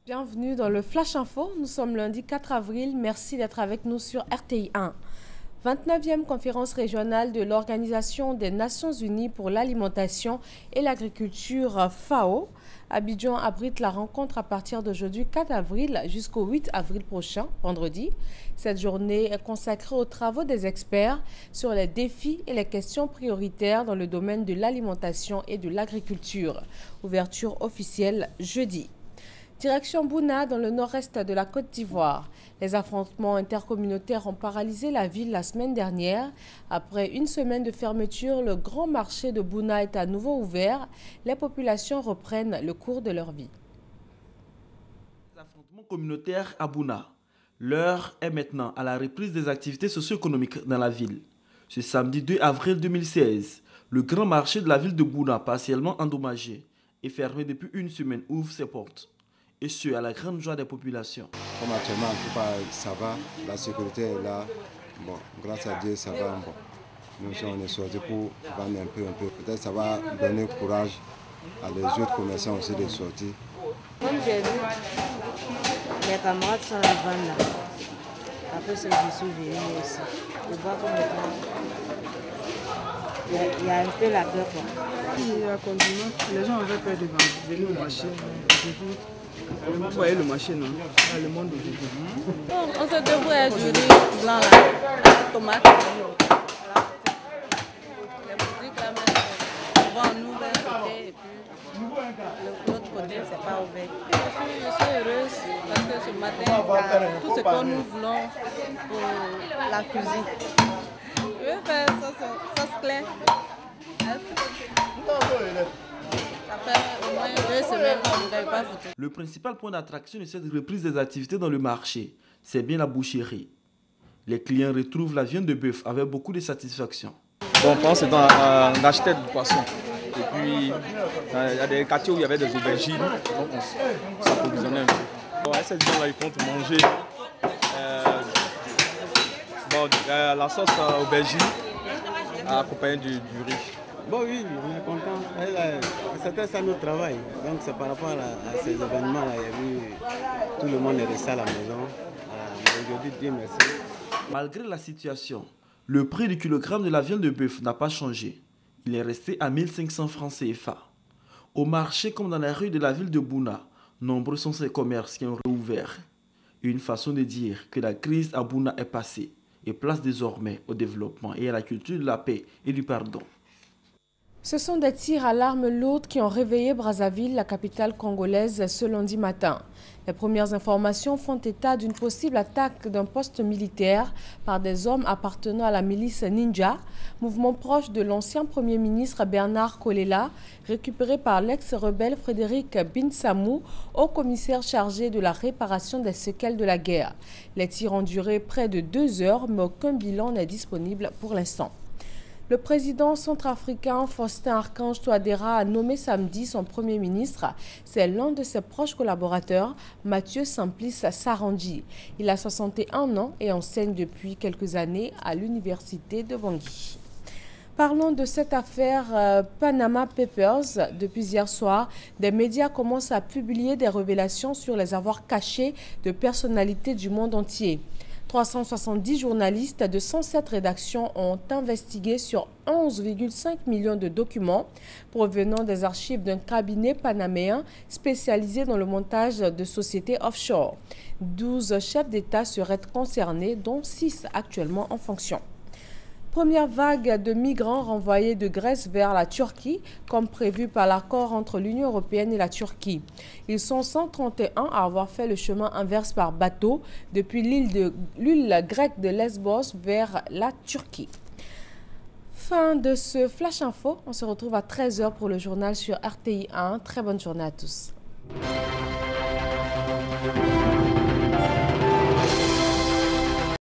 Bienvenue dans le Flash Info. Nous sommes lundi 4 avril. Merci d'être avec nous sur RTI 1. 29e conférence régionale de l'Organisation des Nations Unies pour l'alimentation et l'agriculture FAO. Abidjan abrite la rencontre à partir d'aujourd'hui 4 avril jusqu'au 8 avril prochain, vendredi. Cette journée est consacrée aux travaux des experts sur les défis et les questions prioritaires dans le domaine de l'alimentation et de l'agriculture. Ouverture officielle jeudi. Direction Bouna, dans le nord-est de la Côte d'Ivoire. Les affrontements intercommunautaires ont paralysé la ville la semaine dernière. Après une semaine de fermeture, le grand marché de Bouna est à nouveau ouvert. Les populations reprennent le cours de leur vie. Les affrontements communautaires à Bouna. L'heure est maintenant à la reprise des activités socio-économiques dans la ville. Ce samedi 2 avril 2016, le grand marché de la ville de Bouna, partiellement endommagé et fermé depuis une semaine, ouvre ses portes. Et ce, à la grande joie des populations. Comme actuellement, en tout cas, ça va, la sécurité est là. Bon, grâce à Dieu, ça va. Bon. Nous aussi, on est sortis pour vendre un peu. Peut-être ça va donner courage à les autres commerçants aussi de sortir. Comme j'ai vu, les camarades sont à vendre là. Après ça, je suis venu aussi. Je vois comme il y a un peu la peur. Il y a confinement, les gens avaient peur de venir au marché. Vous voyez le marché, non? Dans le monde aujourd'hui. On se débrouille du riz blanc là, la tomate. Les boutiques là, on va en ouvrir un côté et puis l'autre côté, c'est pas ouvert. Je suis heureuse parce que ce matin, tout ce que nous voulons pour la cuisine. Je vais faire sauce claire. Le principal point d'attraction de cette reprise des activités dans le marché, c'est bien la boucherie. Les clients retrouvent la viande de bœuf avec beaucoup de satisfaction. Bon, on pense d'acheter du poisson. Et puis, il y a des quartiers où il y avait des aubergines, donc on s'approvisionnait un peu. Bon, cette viande-là, ils comptent manger la sauce aubergine accompagnée du riz. Bon oui, on est content. C'était ça notre travail. Donc c'est par rapport à ces événements-là. Il y a eu tout le monde est resté à la maison. Aujourd'hui, Dieu merci. Malgré la situation, le prix du kilogramme de la viande de bœuf n'a pas changé. Il est resté à 1500 francs CFA. Au marché comme dans la rue de la ville de Bouna, nombreux sont ces commerces qui ont réouvert. Une façon de dire que la crise à Bouna est passée et place désormais au développement et à la culture de la paix et du pardon. Ce sont des tirs à l'arme lourde qui ont réveillé Brazzaville, la capitale congolaise, ce lundi matin. Les premières informations font état d'une possible attaque d'un poste militaire par des hommes appartenant à la milice Ninja, mouvement proche de l'ancien Premier ministre Bernard Kolela, récupéré par l'ex-rebelle Frédéric Binsamou, haut commissaire chargé de la réparation des séquelles de la guerre. Les tirs ont duré près de 2 heures, mais aucun bilan n'est disponible pour l'instant. Le président centrafricain Faustin Archange Touadéra a nommé samedi son premier ministre. C'est l'un de ses proches collaborateurs, Mathieu Simplice Sarandji. Il a 61 ans et enseigne depuis quelques années à l'université de Bangui. Parlons de cette affaire Panama Papers. Depuis hier soir, des médias commencent à publier des révélations sur les avoirs cachés de personnalités du monde entier. 370 journalistes de 107 rédactions ont investigué sur 11,5 millions de documents provenant des archives d'un cabinet panaméen spécialisé dans le montage de sociétés offshore. 12 chefs d'État seraient concernés, dont 6 actuellement en fonction. Première vague de migrants renvoyés de Grèce vers la Turquie, comme prévu par l'accord entre l'Union européenne et la Turquie. Ils sont 131 à avoir fait le chemin inverse par bateau depuis l'île grecque de Lesbos vers la Turquie. Fin de ce Flash Info. On se retrouve à 13 h pour le journal sur RTI 1. Très bonne journée à tous.